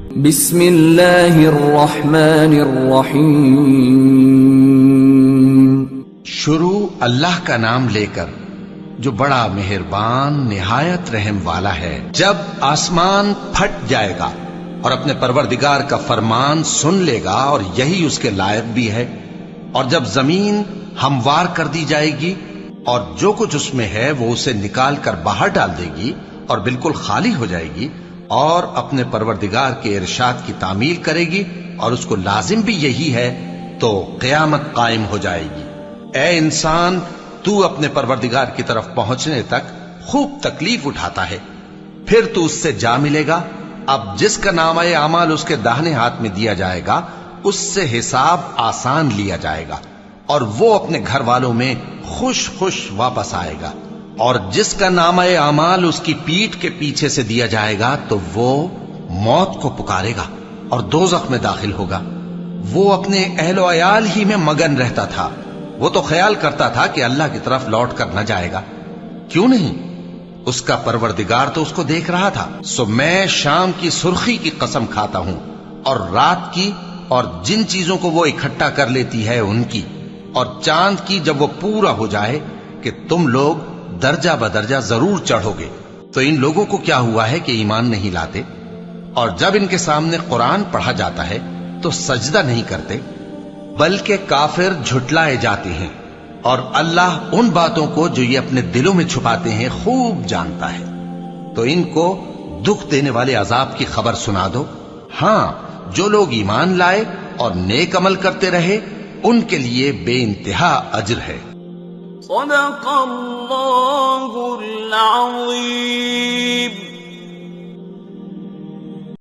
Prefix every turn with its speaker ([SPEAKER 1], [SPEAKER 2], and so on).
[SPEAKER 1] بسم اللہ الرحمن الرحیم.
[SPEAKER 2] شروع اللہ کا نام لے کر جو بڑا مہربان نہایت رحم والا ہے. جب آسمان پھٹ جائے گا اور اپنے پروردگار کا فرمان سن لے گا اور یہی اس کے لائق بھی ہے، اور جب زمین ہموار کر دی جائے گی اور جو کچھ اس میں ہے وہ اسے نکال کر باہر ڈال دے گی اور بالکل خالی ہو جائے گی اور اپنے پروردگار کے ارشاد کی تعمیل کرے گی اور اس کو لازم بھی یہی ہے، تو قیامت قائم ہو جائے گی. اے انسان، تو اپنے پروردگار کی طرف پہنچنے تک خوب تکلیف اٹھاتا ہے، پھر تو اس سے جا ملے گا. اب جس کا نامہ اعمال اس کے داہنے ہاتھ میں دیا جائے گا اس سے حساب آسان لیا جائے گا اور وہ اپنے گھر والوں میں خوش خوش واپس آئے گا. اور جس کا نامہ اعمال اس کی پیٹھ کے پیچھے سے دیا جائے گا تو وہ موت کو پکارے گا اور دوزخ میں داخل ہوگا. وہ اپنے اہل و عیال ہی میں مگن رہتا تھا. وہ تو خیال کرتا تھا کہ اللہ کی طرف لوٹ کر نہ جائے گا. کیوں نہیں؟ اس کا پروردگار تو اس کو دیکھ رہا تھا. سو میں شام کی سرخی کی قسم کھاتا ہوں اور رات کی اور جن چیزوں کو وہ اکٹھا کر لیتی ہے ان کی، اور چاند کی جب وہ پورا ہو جائے کہ تم لوگ درجہ بدرجہ ضرور چڑھو گے. تو ان لوگوں کو کیا ہوا ہے کہ ایمان نہیں لاتے، اور جب ان کے سامنے قرآن پڑھا جاتا ہے تو سجدہ نہیں کرتے، بلکہ کافر جھٹلائے جاتے ہیں. اور اللہ ان باتوں کو جو یہ اپنے دلوں میں چھپاتے ہیں خوب جانتا ہے. تو ان کو دکھ دینے والے عذاب کی خبر سنا دو. ہاں، جو لوگ ایمان لائے اور نیک عمل کرتے رہے ان کے لیے بے انتہا اجر ہے.
[SPEAKER 3] صدق اللہ العظیم.